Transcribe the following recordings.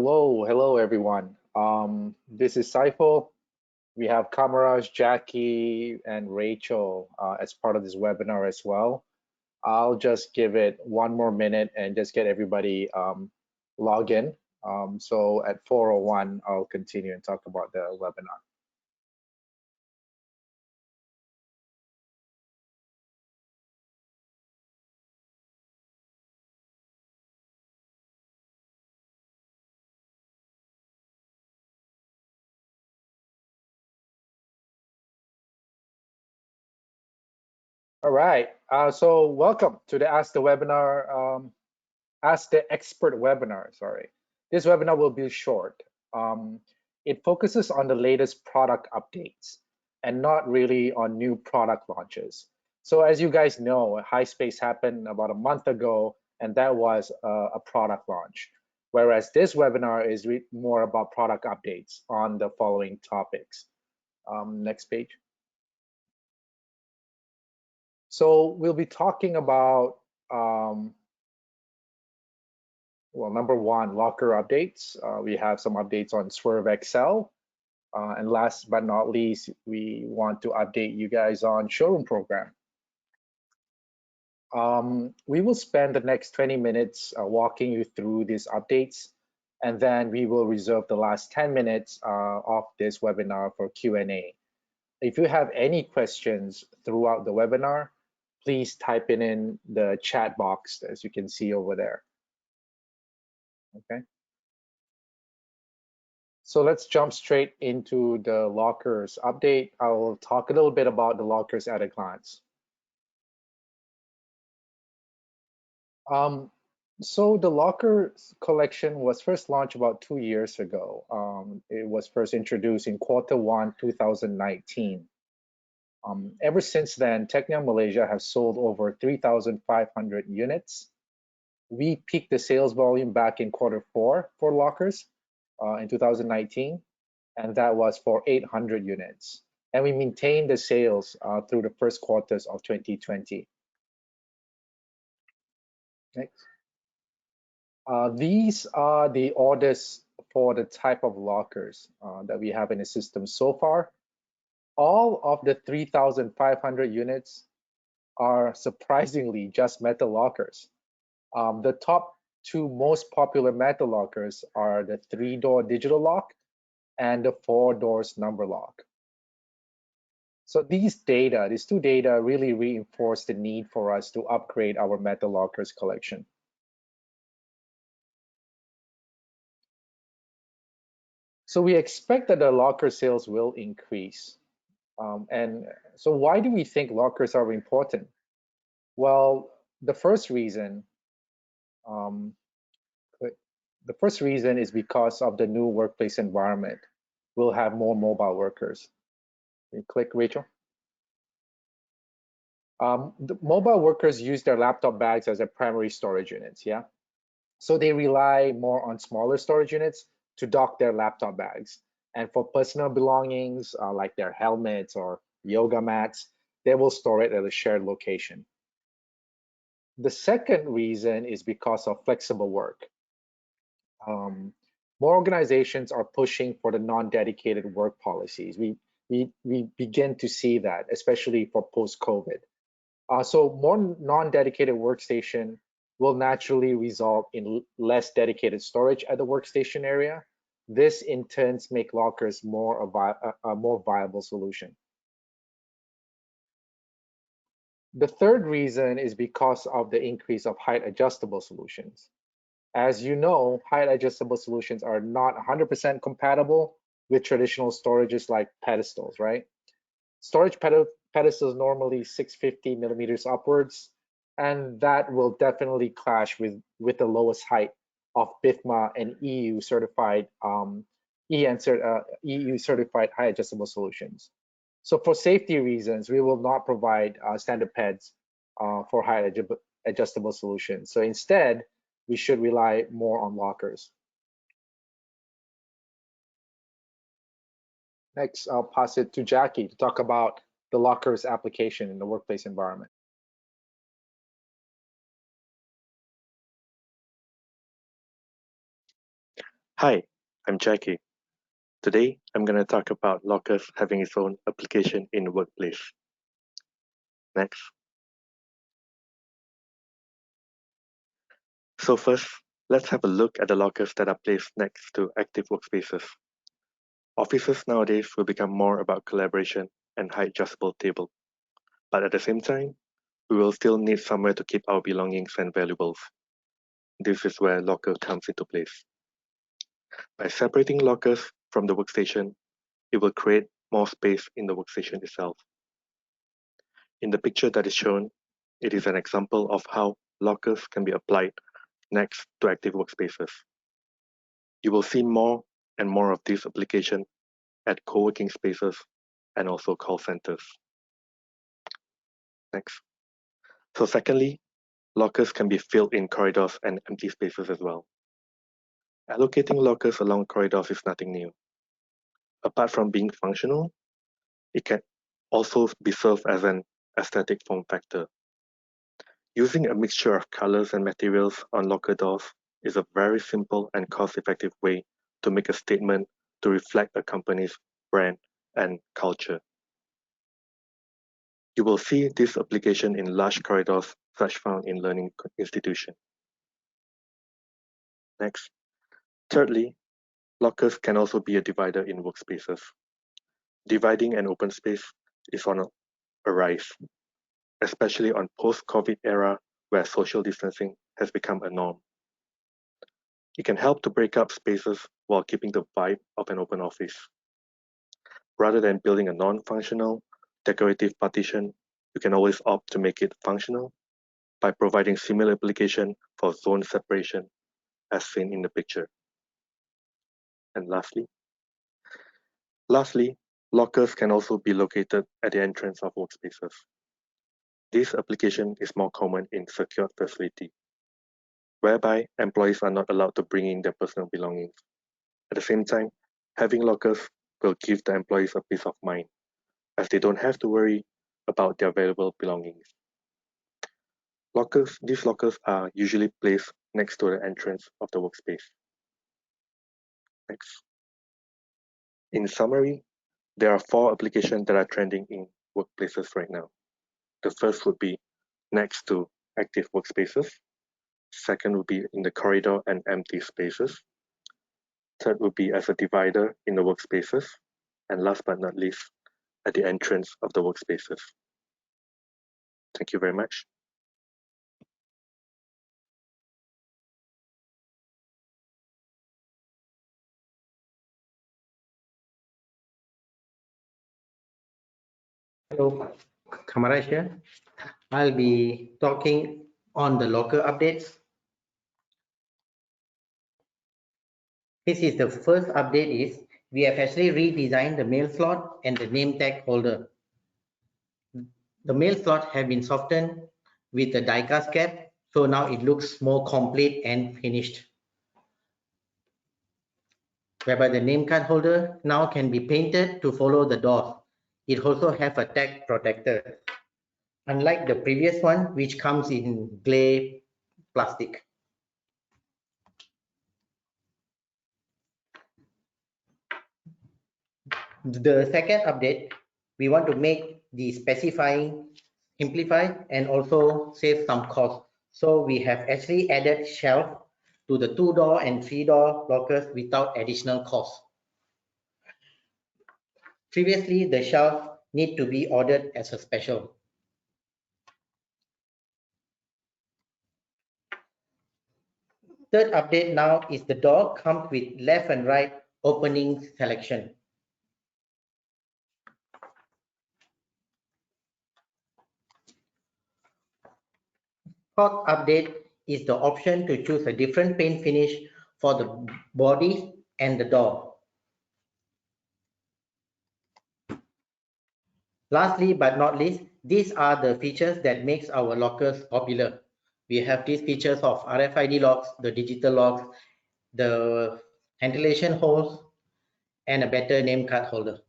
Hello everyone. This is Saiful. We have Kamaraj, Jackie, and Rachel as part of this webinar as well. I'll just give it one more minute and just get everybody log in. So at 4:01, I'll continue and talk about the webinar. All right. So welcome to the Ask the Webinar, Ask the Expert webinar. Sorry, this webinar will be short. It focuses on the latest product updates and not really on new product launches. So as you guys know, HiSpace happened about a month ago, and that was a product launch. Whereas this webinar is more about product updates on the following topics. Next page. So we'll be talking about, well, number one, locker updates. We have some updates on Swerve XL. And last but not least, we want to update you guys on Showroom Program. We will spend the next 20 minutes walking you through these updates, and then we will reserve the last 10 minutes of this webinar for Q&A. If you have any questions throughout the webinar, please type it in the chat box, as you can see over there. Okay. So let's jump straight into the lockers update. I will talk a little bit about the lockers at a glance. So the locker collection was first launched about 2 years ago. It was first introduced in Q1 2019. Ever since then, Technia Malaysia has sold over 3,500 units. We peaked the sales volume back in Q4 for lockers in 2019, and that was for 800 units. And we maintained the sales through the first quarters of 2020. Next. These are the orders for the type of lockers that we have in the system so far. All of the 3,500 units are surprisingly just metal lockers. The top two most popular metal lockers are the 3-door digital lock and the 4 doors number lock. So these two data really reinforce the need for us to upgrade our metal lockers collection. So we expect that the locker sales will increase. And so why do we think lockers are important? Well, the first reason is because of the new workplace environment. We'll have more mobile workers. You click, Rachel. The mobile workers use their laptop bags as their primary storage units, yeah? So they rely more on smaller storage units to dock their laptop bags. And for personal belongings, like their helmets or yoga mats, they will store it at a shared location. The second reason is because of flexible work. More organizations are pushing for the non-dedicated work policies. We begin to see that, especially for post-COVID. So more non-dedicated workstation will naturally result in less dedicated storage at the workstation area. This in turn make lockers a more viable solution. The third reason is because of the increase of height adjustable solutions. As you know, height adjustable solutions are not 100% compatible with traditional storages like pedestals, right? Storage pedestals normally 650 millimeters upwards, and that will definitely clash with the lowest height of BIFMA and EU certified EU certified height adjustable solutions. So for safety reasons, we will not provide standard PEDs for height adjustable solutions. So instead, we should rely more on lockers. Next, I'll pass it to Jackie to talk about the lockers application in the workplace environment. Hi, I'm Jackie. Today, I'm going to talk about Lockers having its own application in the workplace. Next. So first, let's have a look at the lockers that are placed next to active workspaces. Offices nowadays will become more about collaboration and height-adjustable table. But at the same time, we will still need somewhere to keep our belongings and valuables. This is where Locker comes into place. By separating lockers from the workstation, it will create more space in the workstation itself. In the picture that is shown, it is an example of how lockers can be applied next to active workspaces. You will see more and more of this application at co-working spaces and also call centers. Next. So secondly, lockers can be filled in corridors and empty spaces as well. Allocating lockers along corridors is nothing new. Apart from being functional, it can also be served as an aesthetic form factor. Using a mixture of colors and materials on locker doors is a very simple and cost-effective way to make a statement to reflect a company's brand and culture. You will see this application in large corridors such found in learning institutions. Next. Thirdly, lockers can also be a divider in workspaces. Dividing an open space is on a rise, especially on post-COVID era where social distancing has become a norm. It can help to break up spaces while keeping the vibe of an open office. Rather than building a non-functional, decorative partition, you can always opt to make it functional by providing similar application for zone separation as seen in the picture. And lastly, lockers can also be located at the entrance of workspaces. This application is more common in secured facility, whereby employees are not allowed to bring in their personal belongings. At the same time, having lockers will give the employees a peace of mind, as they don't have to worry about their valuable belongings. These lockers are usually placed next to the entrance of the workspace. Next. In summary, there are 4 applications that are trending in workplaces right now. The first would be next to active workspaces. Second would be in the corridor and empty spaces. Third would be as a divider in the workspaces. And last but not least, at the entrance of the workspaces. Thank you very much. Hello, Kamaraj here. I'll be talking on the locker updates. This is the first update is we have actually redesigned the mail slot and the name tag holder. The mail slot have been softened with the die-cast cap, so now it looks more complete and finished. Whereby the name card holder now can be painted to follow the doors. It also have a tag protector. Unlike the previous one, which comes in gray plastic. The second update, we want to make the specifying simplified and also save some cost. So we have actually added shelf to the 2-door and 3-door lockers without additional cost. Previously, the shelf need to be ordered as a special. Third update now is the door comes with left and right opening selection. Fourth update is the option to choose a different paint finish for the body and the door. Lastly but not least, these are the features that makes our lockers popular. We have these features of RFID locks, the digital locks, the ventilation holes, and a better name card holder.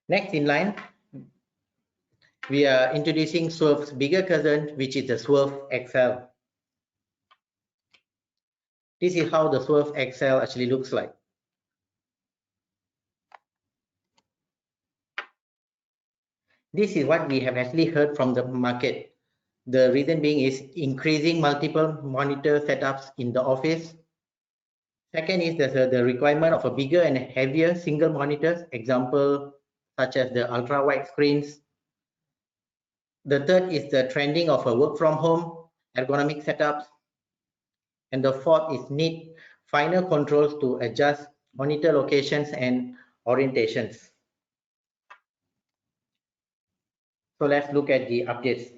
Next in line, we are introducing Swerve's bigger cousin, which is the Swerve XL. This is how the Swerve XL actually looks like. This is what we have actually heard from the market. The reason being is increasing multiple monitor setups in the office. Second is the requirement of a bigger and heavier single monitors, example such as the ultra wide screens. The third is the trending of a work from home ergonomic setups. And the fourth is need finer controls to adjust monitor locations and orientations. So let's look at the updates.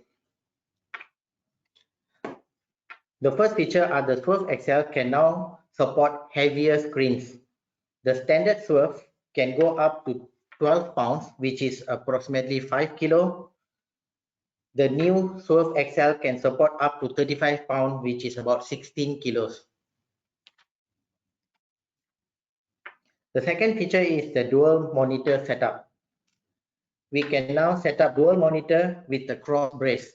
The first feature are the Swerve XL can now support heavier screens. The standard Swerve can go up to 12 pounds, which is approximately 5 kilo. The new Swerve XL can support up to 35 pounds, which is about 16 kilos. The second feature is the dual monitor setup. We can now set up dual monitor with the cross brace.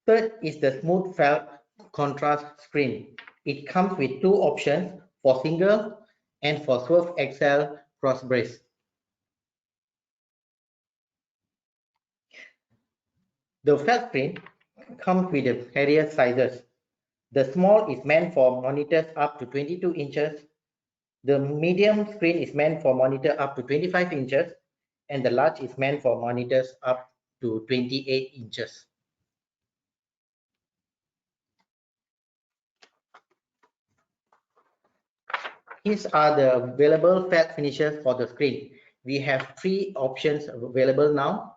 Third is the smooth felt contrast screen. It comes with two options for single and for Swerve XL cross brace. The felt screen comes with the various sizes. The small is meant for monitors up to 22 inches. The medium screen is meant for monitor up to 25 inches, and the large is meant for monitors up to 28 inches. These are the available felt finishes for the screen. We have three options available now,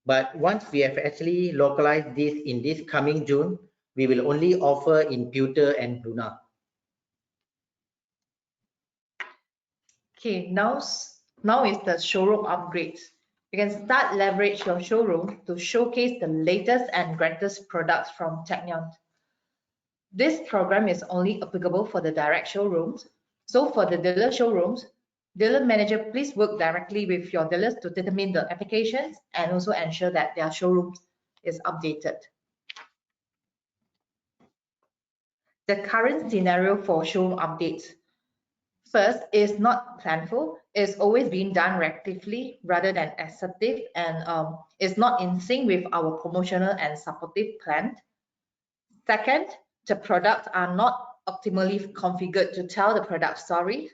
but once we have actually localized this in this coming June, we will only offer in Pewter and Luna. Okay, now is the showroom upgrades. You can start leverage your showroom to showcase the latest and greatest products from Technion. This program is only applicable for the direct showrooms. So for the dealer showrooms, dealer manager, please work directly with your dealers to determine the applications and also ensure that their showrooms is updated. The current scenario for showroom updates. First, is not planful, it's always being done reactively rather than assertive, and is not in sync with our promotional and supportive plan. Second, the products are not optimally configured to tell the product story.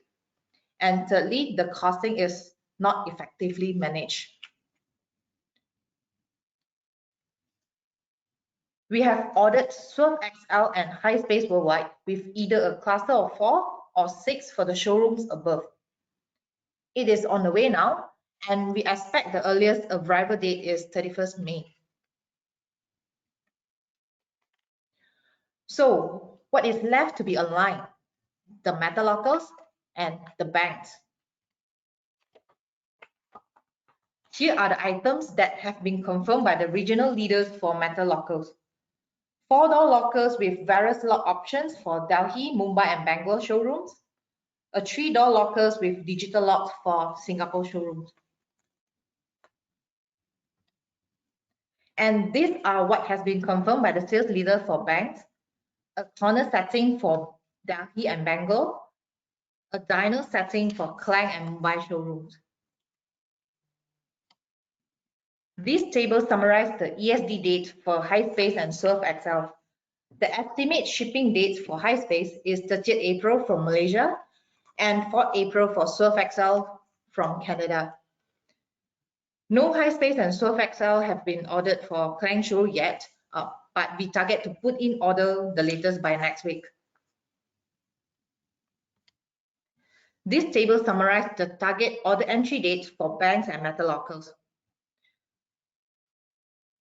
And thirdly, the costing is not effectively managed. We have ordered Swerve XL and Hi-Space worldwide with either a cluster of 4 or 6 for the showrooms above. It is on the way now, and we expect the earliest arrival date is 31st May. So what is left to be aligned? The metal lockers and the banks. Here are the items that have been confirmed by the regional leaders for metal lockers. 4-door lockers with various lock options for Delhi, Mumbai and Bangalore showrooms. A 3-door lockers with digital locks for Singapore showrooms. And these are what has been confirmed by the sales leader for banks. A corner setting for Delhi and Bangalore. A diner setting for Klang and Mumbai showrooms. These tables summarize the ESD date for Hi-Space and Swerve XL. The estimate shipping dates for Hi-Space is 30th April from Malaysia and 4th April for Swerve XL from Canada. No Hi-Space and Swerve XL have been ordered for Klang Show yet, but we target to put in order the latest by next week. This table summarizes the target order entry dates for banks and metal lockers.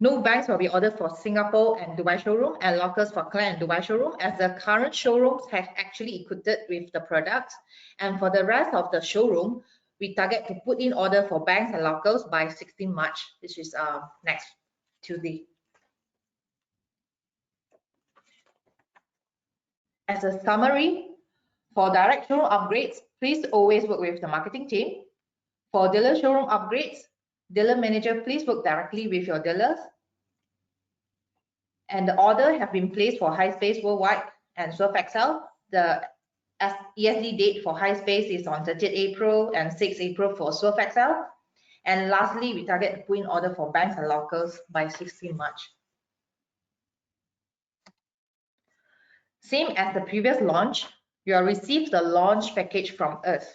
No banks will be ordered for Singapore and Dubai showroom and lockers for Klang and Dubai showroom, as the current showrooms have actually equipped with the products. And for the rest of the showroom, we target to put in order for banks and lockers by 16 March, which is next Tuesday. As a summary, for direct showroom upgrades, please always work with the marketing team. For dealer showroom upgrades, dealer manager, please work directly with your dealers. and the order have been placed for HiSpace Worldwide and Swerve XL. The ESD date for HiSpace is on 30th April and 6th April for Swerve XL. And lastly, we target to put in order for banks and lockers by 16 March. Same as the previous launch, you will receive the launch package from us.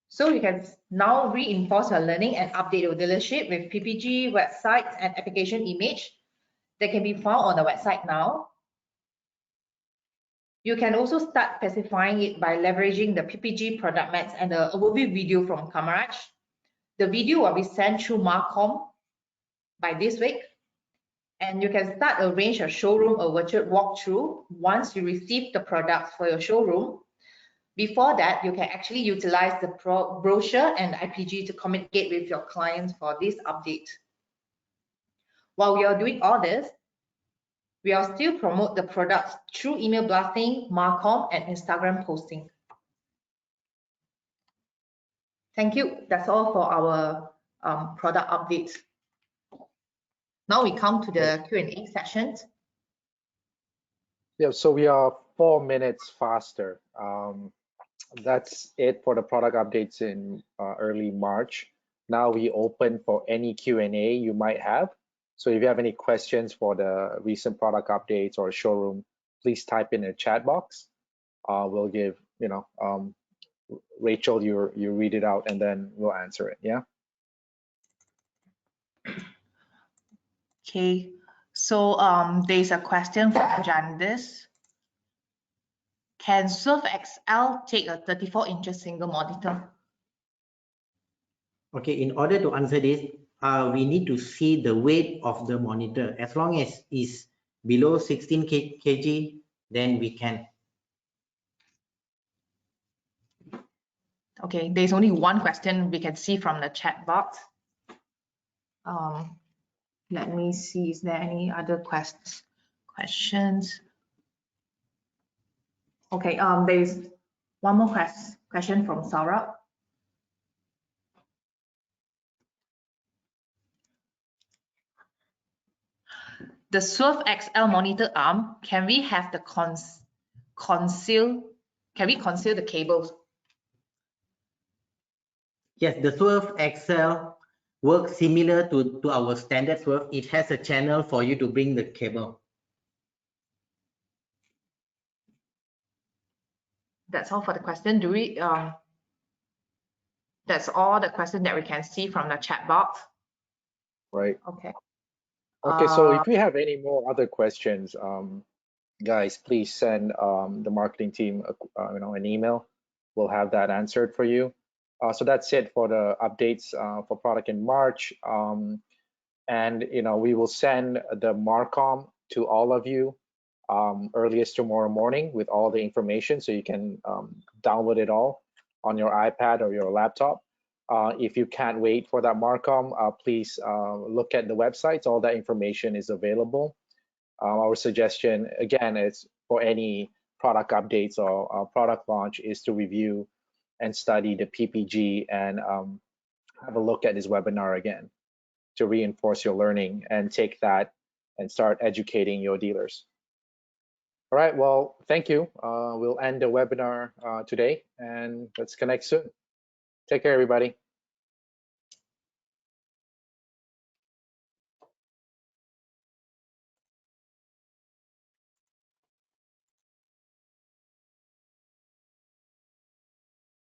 So you can now reinforce your learning and update your dealership with PPG, websites, and application image that can be found on the website now. You can also start specifying it by leveraging the PPG product mats and the overview video from Kamaraj. The video will be sent through Marcom by this week. And you can start arrange a showroom or virtual walkthrough once you receive the products for your showroom. Before that, you can actually utilize the brochure and IPG to communicate with your clients for this update. While we are doing all this, we will still promote the products through email blasting, Marcom, and Instagram posting. Thank you. That's all for our product updates. Now we come to the Q&A sessions. Yeah, so we are 4 minutes faster. That's it for the product updates in early March. Now we open for any Q&A you might have. So if you have any questions for the recent product updates or showroom, please type in the chat box. We'll give, Rachel, you read it out and then we'll answer it, yeah? Okay, so there's a question from Jandis. Can Swerve XL take a 34-inch single monitor? Okay, in order to answer this, we need to see the weight of the monitor. As long as it's below 16 kg, then we can. Okay, there's only one question we can see from the chat box. Let me see, is there any other questions? Okay, there's one more question from Sarah. The Swerve XL monitor arm, can we have the conceal the cables? Yes, the Swerve XL works similar to our standard Swerve. It has a channel for you to bring the cable. That's all for the question. Do we? That's all the question that we can see from the chat box. Right. Okay. Okay, so if you have any more other questions, guys, please send the marketing team an email. We'll have that answered for you. So that's it for the updates for product in March. And we will send the Marcom to all of you earliest tomorrow morning with all the information, so you can download it all on your iPad or your laptop. If you can't wait for that Marcom, please look at the websites. All that information is available. Our suggestion, again, is for any product updates or product launch is to review and study the PPG and have a look at this webinar again to reinforce your learning and take that and start educating your dealers. All right, well, thank you. We'll end the webinar today and let's connect soon. Take care, everybody.